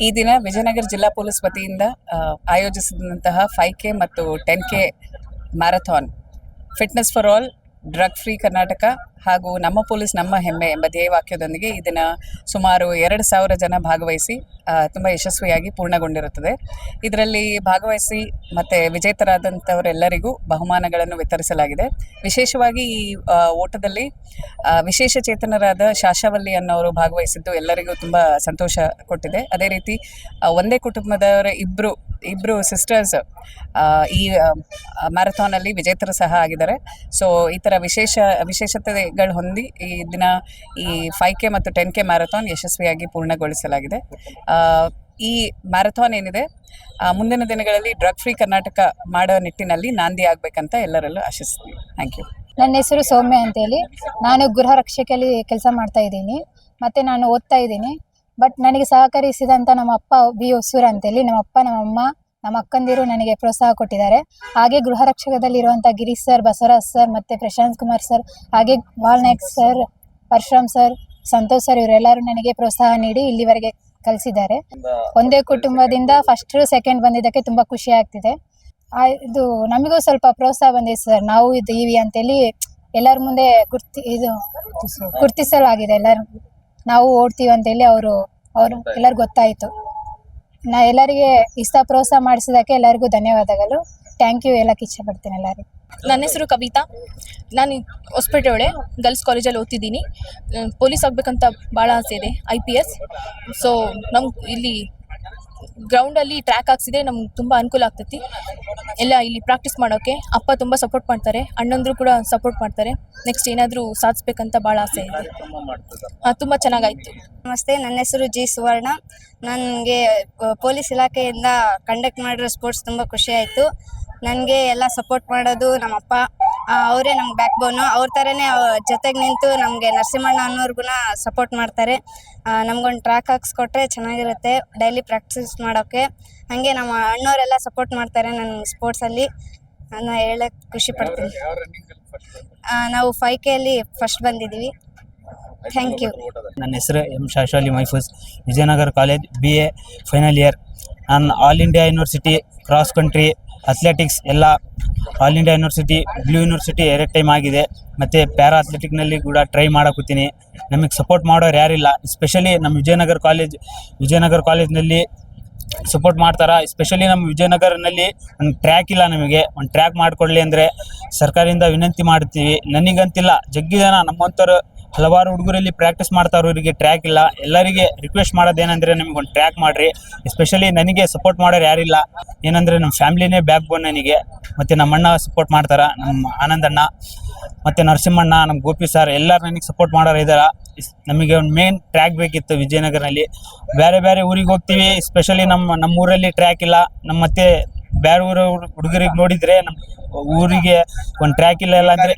ಈ ದಿನ ವಿಜಯನಗರ ಜಿಲ್ಲಾ ಪೊಲೀಸ್ ವತಿಯಿಂದ ಆಯೋಜಿಸಿದಂತಹ 5K ಮತ್ತು 10K marathon fitness for all drug free Karnataka ಹಾಗೂ ನಮ್ಮ ಪೊಲೀಸ್ ನಮ್ಮ ಹೆಮ್ಮೆ ಎಂಬ ಧ್ಯೇಯವಾಕ್ಯದೊಂದಿಗೆ ಈ ದಿನ ಸುಮಾರು 2,000 ಜನ ಭಾಗವಹಿಸಿ ತುಂಬ ಯಶಸ್ವಿಯಾಗಿ ಪೂರ್ಣಗೊಂಡಿರುತ್ತದೆ. ಇದರಲ್ಲಿ ಭಾಗವಹಿಸಿ ಮತ್ತು ವಿಜೇತರಾದಂಥವರೆಲ್ಲರಿಗೂ ಬಹುಮಾನಗಳನ್ನು ವಿತರಿಸಲಾಗಿದೆ. ವಿಶೇಷವಾಗಿ ಈ ಓಟದಲ್ಲಿ ವಿಶೇಷ ಚೇತನರಾದ ಶಾಶಾವಲ್ಲಿ ಅನ್ನೋರು ಭಾಗವಹಿಸಿದ್ದು ಎಲ್ಲರಿಗೂ ತುಂಬ ಸಂತೋಷ ಕೊಟ್ಟಿದೆ. ಅದೇ ರೀತಿ ಒಂದೇ ಕುಟುಂಬದವರ ಇಬ್ಬರು ಸಿಸ್ಟರ್ಸ್ ಈ ಮ್ಯಾರಥಾನಲ್ಲಿ ವಿಜೇತರು ಸಹ ಆಗಿದ್ದಾರೆ. ಸೊ ಈ ಥರ ವಿಶೇಷತೆಗಳು ಹೊಂದಿ ಈ ದಿನ ಈ 5K ಮತ್ತು 10K ಮ್ಯಾರಥಾನ್ ಯಶಸ್ವಿಯಾಗಿ ಪೂರ್ಣಗೊಳಿಸಲಾಗಿದೆ. ಈ ಮ್ಯಾರಥಾನ್ ಏನಿದೆ ಮುಂದಿನ ದಿನಗಳಲ್ಲಿ ಡ್ರಗ್ ಫ್ರೀ ಕರ್ನಾಟಕ ಮಾಡೋ ನಿಟ್ಟಿನಲ್ಲಿ ನಾಂದಿ ಆಗಬೇಕಂತ ಎಲ್ಲರಲ್ಲೂ ಆಶಿಸ್ತೀವಿ. Thank you. ನನ್ನ ಹೆಸರು ಸೌಮ್ಯ ಅಂತೇಳಿ. ನಾನು ಗೃಹ ರಕ್ಷಕಲ್ಲಿ ಕೆಲಸ ಮಾಡ್ತಾ ಇದ್ದೀನಿ ಮತ್ತು ನಾನು ಓದ್ತಾ ಇದ್ದೀನಿ. ಬಟ್ ನನಗೆ ಸಹಕರಿಸಿದಂಥ ನಮ್ಮ ಅಪ್ಪ ಬಿ ಹೊಸೂರು ಅಂತೇಳಿ, ನಮ್ಮ ಅಪ್ಪ, ನಮ್ಮ ಅಮ್ಮ, ನಮ್ಮ ಅಕ್ಕಂದಿರು ನನಗೆ ಪ್ರೋತ್ಸಾಹ ಕೊಟ್ಟಿದ್ದಾರೆ. ಹಾಗೆ ಗೃಹ ರಕ್ಷಕದಲ್ಲಿರುವಂಥ ಗಿರೀಶ್ ಸರ್, ಬಸವರಾಜ್ ಸರ್ ಮತ್ತು ಪ್ರಶಾಂತ್ ಕುಮಾರ್ ಸರ್, ಹಾಗೆ Walnayak sir, Parashuram sir, Santosh sir ಇವರೆಲ್ಲರೂ ನನಗೆ ಪ್ರೋತ್ಸಾಹ ನೀಡಿ ಇಲ್ಲಿವರೆಗೆ ಕಲಿಸಿದ್ದಾರೆ. ಒಂದೇ ಕುಟುಂಬದಿಂದ ಫಸ್ಟ್ ಸೆಕೆಂಡ್ ಬಂದಿದ್ದಕ್ಕೆ ತುಂಬ ಖುಷಿ ಆಗ್ತಿದೆ. ಇದು ನಮಗೂ ಸ್ವಲ್ಪ ಪ್ರೋತ್ಸಾಹ ಬಂದಿದೆ ಸರ್. ನಾವು ಇದ್ದೀವಿ ಅಂತೇಳಿ ಎಲ್ಲರ ಮುಂದೆ ಗುರ್ತಿಸಲಾಗಿದೆ. ಎಲ್ಲರೂ ನಾವು ಓಡ್ತೀವಿ ಅಂತೇಳಿ ಅವರು ಎಲ್ಲರಿಗೂ ಗೊತ್ತಾಯಿತು. ಎಲ್ಲರಿಗೆ ಇಷ್ಟ ಪ್ರೋತ್ಸಾಹ ಮಾಡಿಸಿದ್ದಕ್ಕೆ ಎಲ್ಲರಿಗೂ ಧನ್ಯವಾದಗಳು. ಥ್ಯಾಂಕ್ ಯು ಹೇಳಕ್ಕೆ ಇಷ್ಟಪಡ್ತೀನಿ ಎಲ್ಲರಿಗೂ. ನನ್ನ ಹೆಸರು ಕವಿತಾ. ನಾನು ಹೊಸಪೇಟೆ ಒಳ್ಳೆ ಗರ್ಲ್ಸ್ ಕಾಲೇಜಲ್ಲಿ ಓದ್ತಿದ್ದೀನಿ. ಪೊಲೀಸ್ ಆಗಬೇಕಂತ ಭಾಳ ಆಸೆ ಇದೆ, IPS. ಸೊ ನಮ್ಗೆ ಇಲ್ಲಿ ಗ್ರೌಂಡಲ್ಲಿ ಟ್ರ್ಯಾಕ್ ಹಾಕ್ಸಿದೆ, ನಮ್ಗೆ ತುಂಬ ಅನುಕೂಲ ಆಗ್ತೈತಿ. ಎಲ್ಲ ಇಲ್ಲಿ ಪ್ರಾಕ್ಟೀಸ್ ಮಾಡೋಕ್ಕೆ ಅಪ್ಪ ತುಂಬ ಸಪೋರ್ಟ್ ಮಾಡ್ತಾರೆ, ಅಣ್ಣಂದರು ಕೂಡ ಸಪೋರ್ಟ್ ಮಾಡ್ತಾರೆ. ನೆಕ್ಸ್ಟ್ ಏನಾದರೂ ಸಾಧಿಸ್ಬೇಕಂತ ಭಾಳ ಆಸೆ ಇದೆ. ತುಂಬ ಚೆನ್ನಾಗಾಯಿತು. ನಮಸ್ತೆ, ನನ್ನ ಹೆಸರು ಜಿ ಸುವರ್ಣ. ನನಗೆ ಪೊಲೀಸ್ ಇಲಾಖೆಯಿಂದ ಕಂಡಕ್ಟ್ ಮಾಡಿರೋ ಸ್ಪೋರ್ಟ್ಸ್ ತುಂಬ ಖುಷಿ ಆಯಿತು. ನನಗೆ ಎಲ್ಲ ಸಪೋರ್ಟ್ ಮಾಡೋದು ನಮ್ಮಪ್ಪ, ಅವರೇ ನಮ್ಗೆ ಬ್ಯಾಕ್ ಬೋನು. ಅವ್ರ ಥರನೇ ಜೊತೆಗೆ ನಿಂತು ನಮಗೆ ನರಸಿಂಹಣ್ಣ ಅನ್ನೋರ್ಗು ಸಪೋರ್ಟ್ ಮಾಡ್ತಾರೆ. ನಮಗೊಂದು ಟ್ರ್ಯಾಕ್ ಹಾಕ್ಸ್ಕೊಟ್ರೆ ಚೆನ್ನಾಗಿರುತ್ತೆ ಡೈಲಿ ಪ್ರಾಕ್ಟೀಸ್ ಮಾಡೋಕ್ಕೆ. ಹಾಗೆ ನಮ್ಮ ಅಣ್ಣವರೆಲ್ಲ ಸಪೋರ್ಟ್ ಮಾಡ್ತಾರೆ ನನ್ನ ಸ್ಪೋರ್ಟ್ಸಲ್ಲಿ. ನಾನು ಹೇಳಕ್ಕೆ ಖುಷಿ ಪಡ್ತೀನಿ. ನಾವು 5Kಯಲ್ಲಿ ಫಸ್ಟ್ ಬಂದಿದ್ದೀವಿ. Thank you. ನನ್ನ ಹೆಸರು ಎಂ ಶಾಶ್ವಲಿ ಮೈಫೂಸ್, Vijayanagara college BA final year. ನಾನು all India university cross country athletics ಎಲ್ಲ all India university, blue university 2 time ಆಗಿದೆ. ಮತ್ತು ಪ್ಯಾರಾ ಅಥ್ಲೆಟಿಕ್ನಲ್ಲಿ ಕೂಡ ಟ್ರೈ ಮಾಡೋಕತ್ತೀನಿ. ನಮಗೆ ಸಪೋರ್ಟ್ ಮಾಡೋರು ಯಾರಿಲ್ಲ. ಎಸ್ಪೆಷಲಿ ನಮ್ಮ ವಿಜಯನಗರ ಕಾಲೇಜ್ನಲ್ಲಿ ಸಪೋರ್ಟ್ ಮಾಡ್ತಾರೆ. ಎಸ್ಪೆಷಲಿ ನಮ್ಮ ವಿಜಯನಗರನಲ್ಲಿ ಒಂದು ಟ್ರ್ಯಾಕ್ ಇಲ್ಲ. ನಮಗೆ ಒಂದು ಟ್ರ್ಯಾಕ್ ಮಾಡಿಕೊಡ್ಲಿ ಅಂದರೆ ಸರ್ಕಾರದಿಂದ ವಿನಂತಿ ಮಾಡ್ತೀವಿ. ನನಗಂತಿಲ್ಲ, ಜಗ್ಗಿ ಜನ ನಮ್ಮಂಥವ್ರು ಹಲವಾರು ಹುಡುಗರಲ್ಲಿ ಪ್ರಾಕ್ಟೀಸ್ ಮಾಡ್ತಾರೋ, ಇವರಿಗೆ ಟ್ರ್ಯಾಕ್ ಇಲ್ಲ. ಎಲ್ಲರಿಗೆ ರಿಕ್ವೆಸ್ಟ್ ಮಾಡೋದೇನೆಂದರೆ ನಮಗೆ ಒಂದು ಟ್ರ್ಯಾಕ್ ಮಾಡಿರಿ. ಎಸ್ಪೆಷಲಿ ನನಗೆ ಸಪೋರ್ಟ್ ಮಾಡೋರು ಯಾರಿಲ್ಲ. ಏನಂದರೆ ನಮ್ಮ ಫ್ಯಾಮ್ಲಿನೇ ಬ್ಯಾಕ್ ಬೋನ್ ನನಗೆ. ಮತ್ತು ನಮ್ಮ ಅಣ್ಣ ಸಪೋರ್ಟ್ ಮಾಡ್ತಾರೆ, ನಮ್ಮ ಆನಂದಣ್ಣ ಮತ್ತು ನರಸಿಂಹಣ್ಣ, ನಮ್ಮ ಗೋಪಿ ಸರ್ ಎಲ್ಲರೂ ನನಗೆ ಸಪೋರ್ಟ್ ಮಾಡೋರು ಇದ್ದಾರೆ. ನಮಗೆ ಒಂದು ಮೇನ್ ಟ್ರ್ಯಾಕ್ ಬೇಕಿತ್ತು ವಿಜಯನಗರನಲ್ಲಿ. ಬೇರೆ ಊರಿಗೆ ಹೋಗ್ತೀವಿ, ಎಸ್ಪೆಷಲಿ ನಮ್ಮ ಊರಲ್ಲಿ ಟ್ರ್ಯಾಕ್ ಇಲ್ಲ. ಮತ್ತೆ ಬೇರೆ ಊರ ಹುಡುಗರಿಗೆ ನೋಡಿದರೆ ನಮ್ಮ ಊರಿಗೆ ಒಂದು ಟ್ರ್ಯಾಕ್ ಇಲ್ಲ ಅಂದರೆ